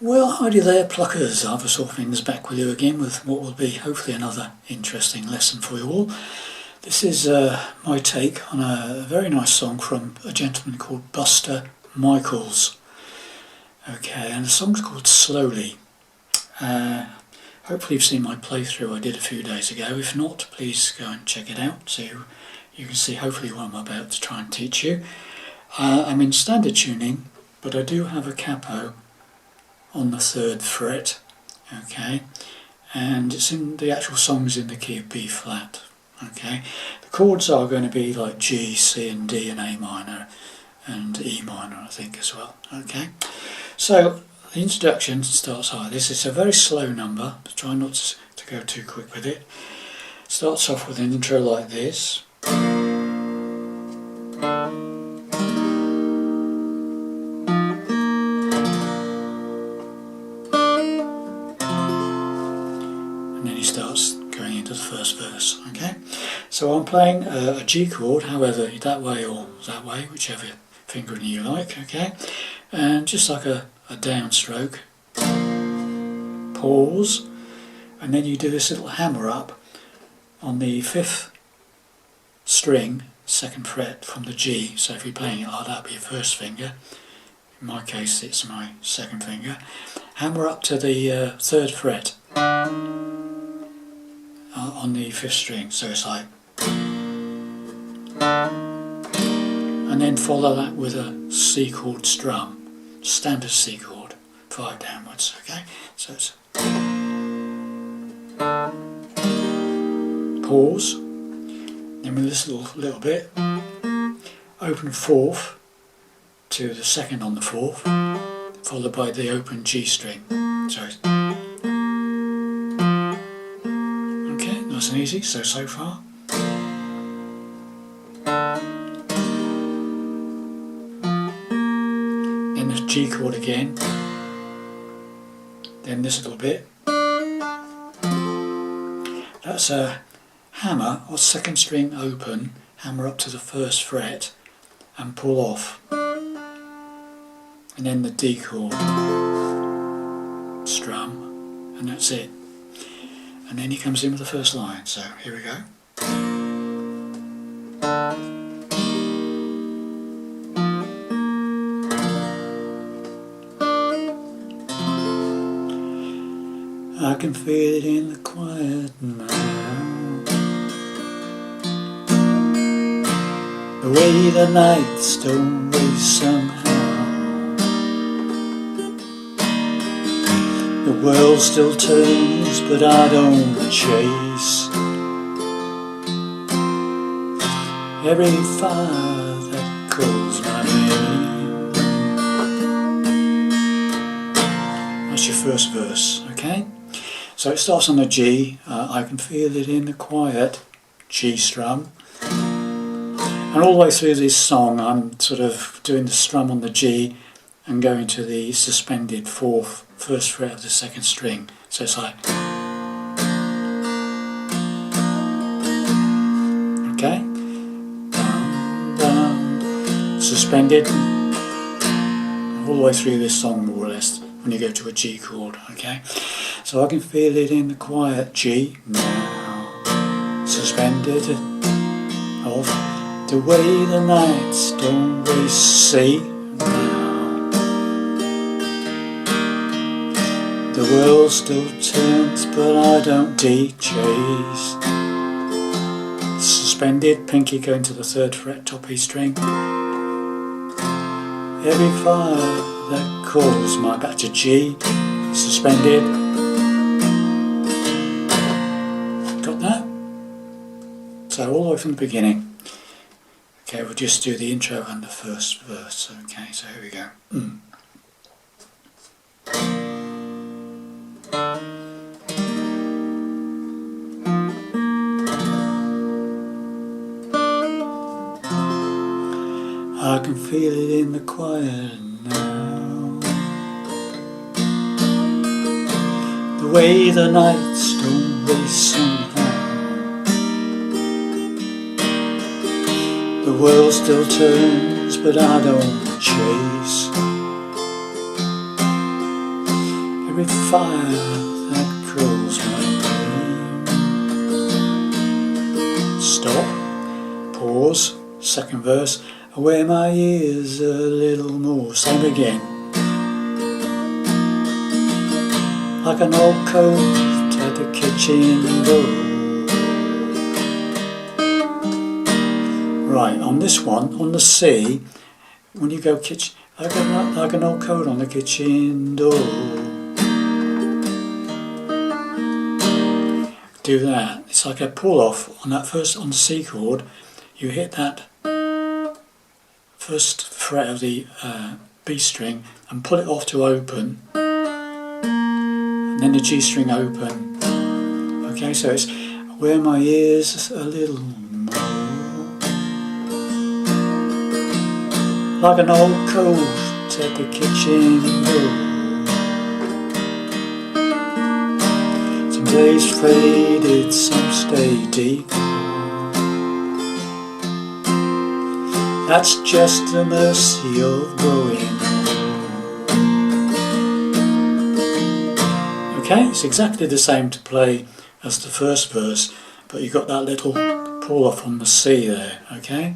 Well, howdy there, pluckers. Arthur Sorfingers back with you again with what will be hopefully another interesting lesson for you all. This is my take on a very nice song from a gentleman called Buster Michaels. Okay, and the song's called Slowly. Hopefully you've seen my playthrough I did a few days ago. If not, please go and check it out so you can see hopefully what I'm about to try and teach you. I'm in standard tuning, but I do have a capo on the 3rd fret, okay, and it's in the actual song's in the key of B flat, okay. The chords are going to be like G, C and D and A minor and E minor I think as well, okay. So the introduction starts like this. It's a very slow number, but try not to go too quick with it. Starts off with an intro like this. And then he starts going into the first verse, okay? So I'm playing a G chord, however, that way or that way, whichever fingering you like, okay? And just like a downstroke, pause, and then you do this little hammer up on the 5th string, 2nd fret from the G. So if you're playing it like that, it'll be your 1st finger. In my case, it's my 2nd finger. Hammer up to the 3rd fret on the 5th string, so it's like, and then follow that with a C chord strum, standard C chord, 5 downwards, okay? So it's pause, then with this little bit, open 4th to the 2nd on the 4th, followed by the open G string. So it's okay, nice and easy, so far. Then the G chord again, then this little bit. That's a hammer or 2nd string open, hammer up to the 1st fret and pull off. And then the D chord, strum, and that's it. And then he comes in with the first line, so here we go. I can feel it in the quiet now, the way the nights don't waste somehow. The world still turns, but I don't chase every fire that calls my name. That's your first verse, okay? So it starts on the G. I can feel it in the quiet, G strum. And all the way through this song I'm sort of doing the strum on the G and going to the suspended 4th, 1st fret of the 2nd string. So it's like, okay, dum, dum, suspended, all the way through this song more or less when you go to a G chord, okay. So I can feel it in the quiet, G, now, suspended, off, the way the nights don't waste, C, the world still turns, but I don't chase. Suspended, pinky going to the 3rd fret, top E string. Every fire that calls my back to G, suspended. Got that? So all the way from the beginning. Okay, we'll just do the intro and the first verse. Okay, so here we go. I can feel it in the quiet now, the way the nights don't waste somehow. The world still turns, but I don't chase with fire that cools my brain. Stop, pause, second verse, where my ears a little more, same again. Like an old coat at the kitchen door. Right, on this one, on the C, when you go kitchen, like an old coat on the kitchen door. Do that. It's like a pull off on that first, on the C chord. You hit that first fret of the B string and pull it off to open, and then the G string open. Okay, so it's where my ears a little more, like an old coat at the kitchen door. Some days faded, some stay deep. That's just the mercy of growing old. Okay, it's exactly the same to play as the first verse, but you've got that little pull off on the C there, okay?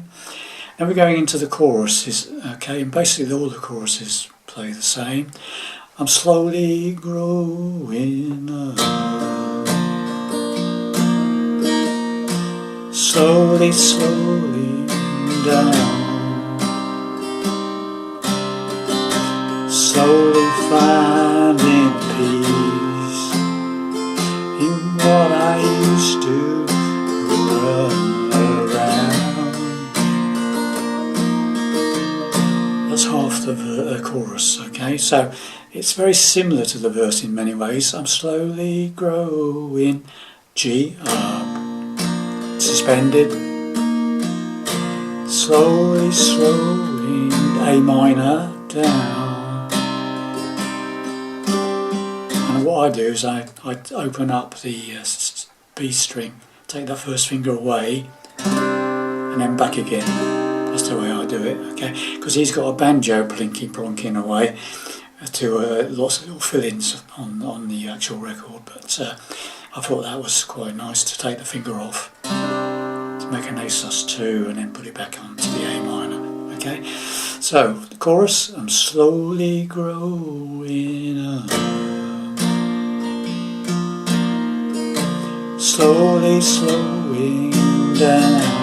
Now we're going into the choruses, okay, and basically all the choruses play the same. I'm slowly growing up, slowly, slowly down, slowly finding peace in what I used to run around. That's half the chorus, okay? So it's very similar to the verse in many ways. I'm slowly growing, G up, suspended, slowly, slowly, A minor down. And what I do is I open up the B string, take that first finger away, and then back again. That's the way I do it, okay? Because he's got a banjo plinky-plonking away to lots of little fill-ins on the actual record, but I thought that was quite nice to take the finger off, to make an A sus2 and then put it back onto the A minor, okay? So, the chorus, I'm slowly growing up, slowly slowing down,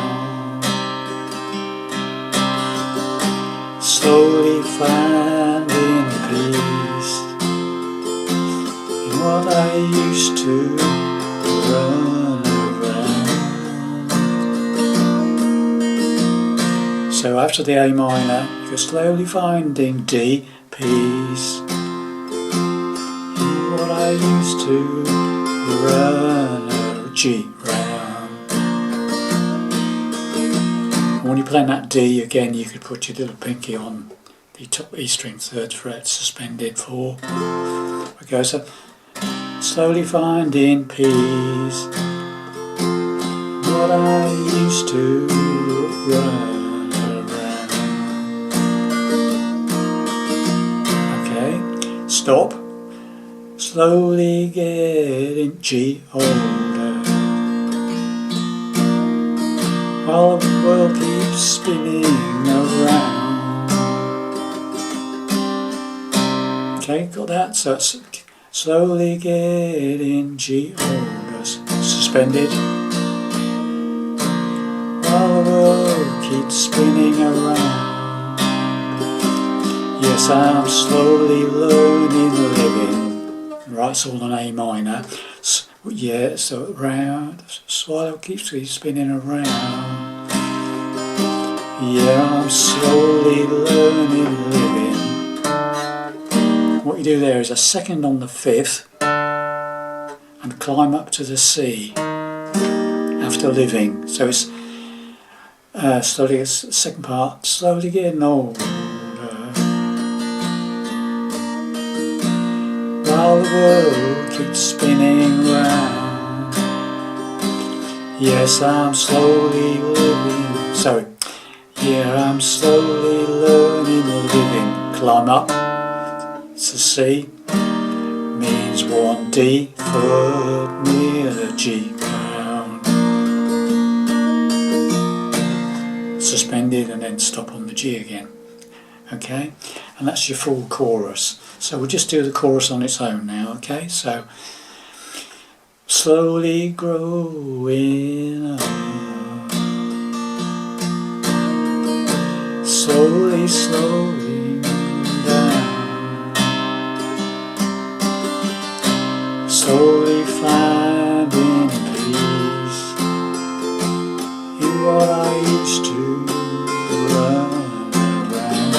slowly finding peace in what I used to run around. So after the A minor, you're slowly finding D, peace in what I used to run around, G, round. And when you're playing that D again, you could put your little pinky on the top E string, 3rd fret, suspended 4. Okay, so slowly finding peace, what I used to run around. Okay, stop, slowly getting G older, while the world keeps spinning around. Okay, got that? So it's slowly getting G older, suspended, while the world keeps spinning around. Yes, I'm slowly learning living. Right, it's all on A minor. Yeah, so round, swallow keeps spinning around. Yeah, I'm slowly learning living. What you do there is a second on the 5th and climb up to the C after living. So it's slowly, it's the second part, slowly getting older, while the world keeps spinning round. Yes, I'm slowly living. Sorry. Yeah, I'm slowly learning living. Climb up. It's a C, means 1 D foot near the G crown. Suspended and then stop on the G again. Okay, and that's your full chorus. So we'll just do the chorus on its own now. Okay, so slowly growing up, slowly slowing down, slowly finding peace in what I used to run around,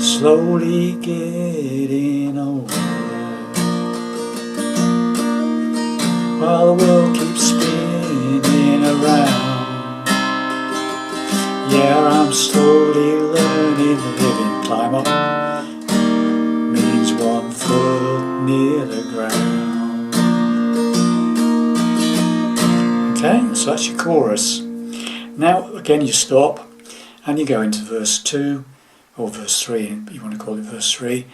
slowly getting older while the world keeps spinning around. Yeah, I'm slowly learning to live in climb up, means 1 foot near the ground. Okay, so that's your chorus. Now again you stop and you go into verse 2 or verse 3, you want to call it verse 3,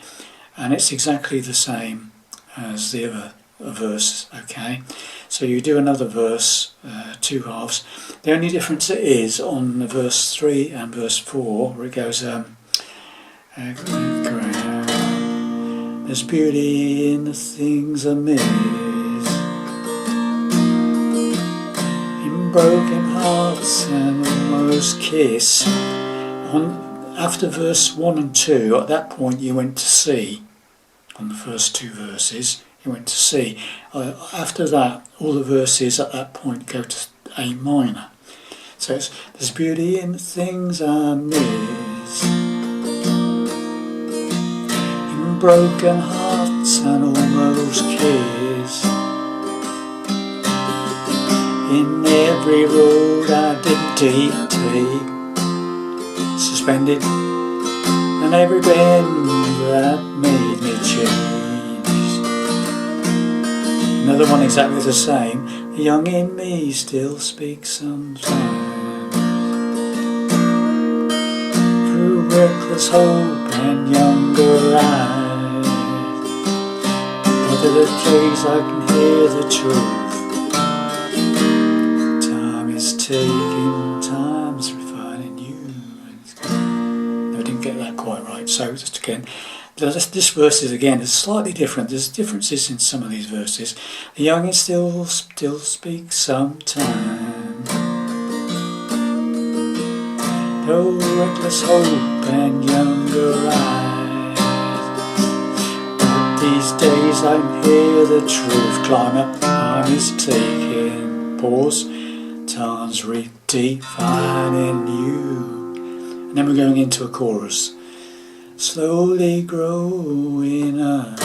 and it's exactly the same as the other verse. Okay, so you do another verse, 2 halves. The only difference it is on the verse 3 and verse 4 where it goes there's beauty in the things amiss, in broken hearts and almost kiss. After verse 1 and 2, at that point you went to C. On the first 2 verses you went to C. After that, all the verses at that point go to A minor. So it's, there's beauty in the things I miss, in broken hearts and almost kiss, in every road I didn't take, suspended, and every bend that made me change. Another one exactly the same. The young in me still speaks sometimes, through reckless hope and younger eyes. But at the days I can hear the truth. Time is taking, time's refining you. No, I didn't get that quite right. So just again, this verse is again slightly different. There's differences in some of these verses. The young still speaks sometimes, no reckless hope and younger eyes. But these days I hear the truth climb up. Time is taking pause. Time's redefining you. And then we're going into a chorus. Slowly growing up,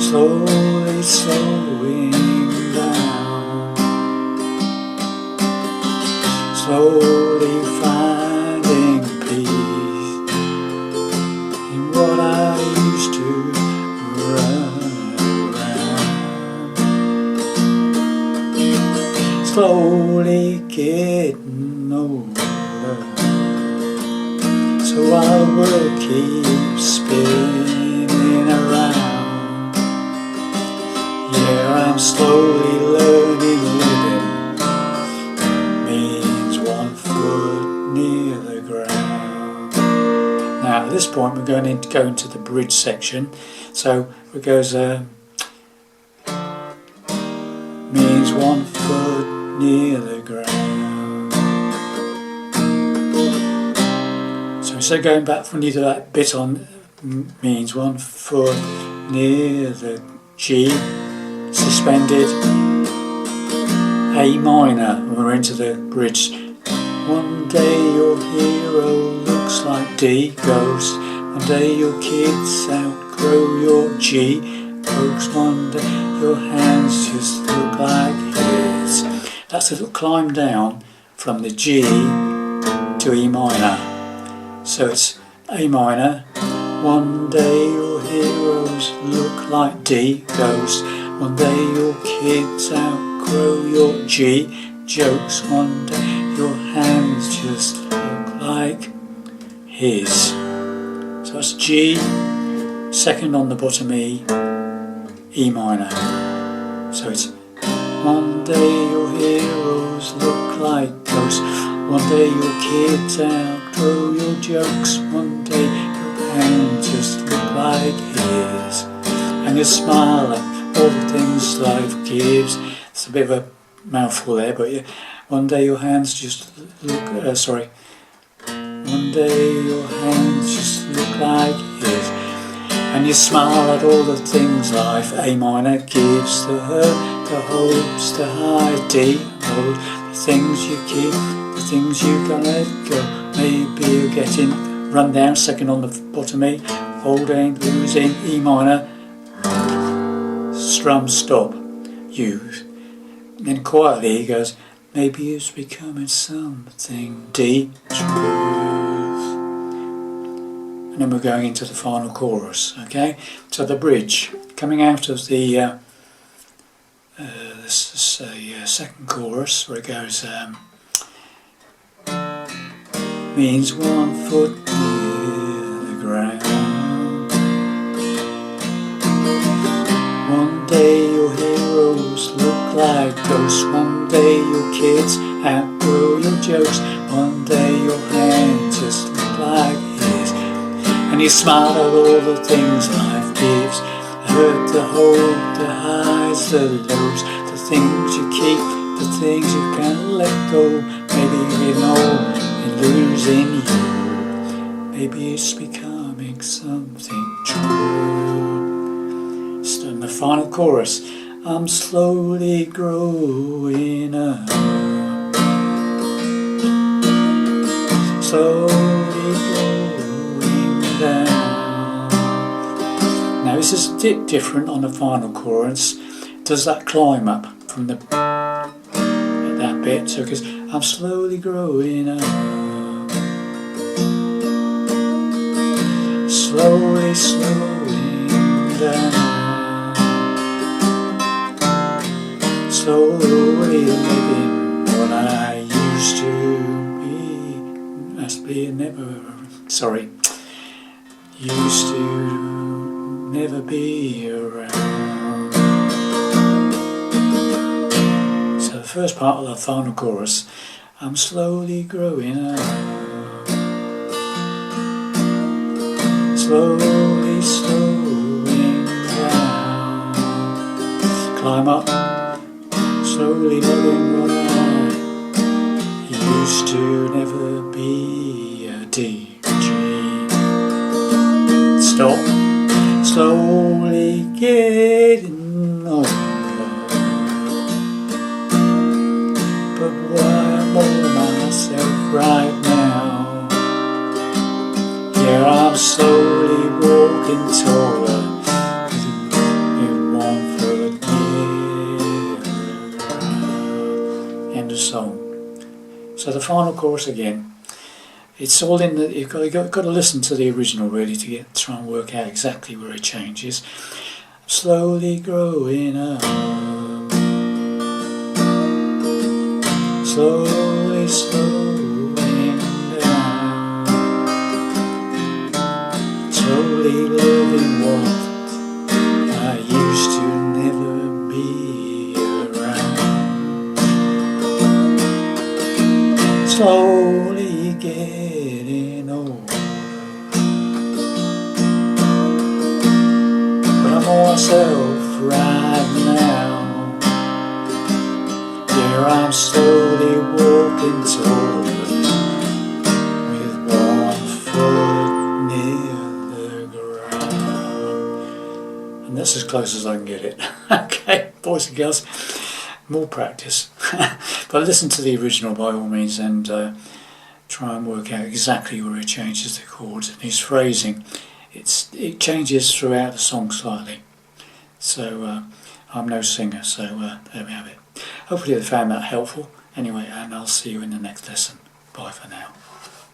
slowly slowing down, slowly finding peace in what I used to run around, slowly getting older, so our world keeps spinning around. Yeah, I'm slowly learning living means 1 foot near the ground. Now at this point we're going to go into the bridge section. So it goes means 1 foot near the ground. So going back when you do that bit on means 1 foot near the G, suspended, A minor, we're into the bridge. One day your hero looks like D, ghost. One day your kids outgrow your G, folks. One day your hands just look like his. That's a little climb down from the G to E minor. So it's A minor. One day your heroes look like D, ghost. One day your kids outgrow your G, jokes. One day your hands just look like his. So that's G, second on the bottom E, E minor. So it's one day your heroes look like ghosts, one day your kids outgrow your jokes, one day your hand just look like his, and you smile at all the things life gives. It's a bit of a mouthful there, but yeah, one day your hands just look, one day your hands just look like his, and you smile at all the things life, A minor, gives, the hurt, the hopes, the high, D, road, the things you keep, the things you can let go. Maybe you're getting run down, second on the bottom E, holding, losing, E minor, strum, stop, use. And then quietly he goes, maybe it's becoming something, D, truth. And then we're going into the final chorus, okay? So the bridge, coming out of the second chorus, where it goes, means 1 foot near the ground. One day your heroes look like ghosts, one day your kids outgrow your jokes, one day your hands just look like his, and you smile at all the things life gives, the hurt, the hope, the highs, the lows, the things you keep, the things you can't let go. Maybe you know you're losing you, maybe it's becoming something true. So in the final chorus, I'm slowly growing up, slowly going down. Now this is a bit different on the final chorus. Does that climb up from the that bit? So because I'm slowly growing up, slowly slowing down, slowly living what I used to be. Must be used to never be around. So the first part of the final chorus, I'm slowly growing up, slowly slowing down, climb up, slowly living what I used to never be, a D, G, stop, slowly getting older, but why I'm all myself right now, yeah, I'm slowly walking taller, end of song. So the final chorus again, it's all in the, you've got to listen to the original really to try and work out exactly where it changes. Slowly growing up, slowly slowing down, slowly living what I used to never be around, slowly getting older, but I'm myself right now, here I'm slowly walking toward, with one foot near the ground. And that's as close as I can get it. Okay, boys and girls, more practice. But listen to the original by all means, and try and work out exactly where it changes the chords and his phrasing. It changes throughout the song slightly. So I'm no singer, so there we have it. Hopefully you found that helpful. Anyway, and I'll see you in the next lesson. Bye for now.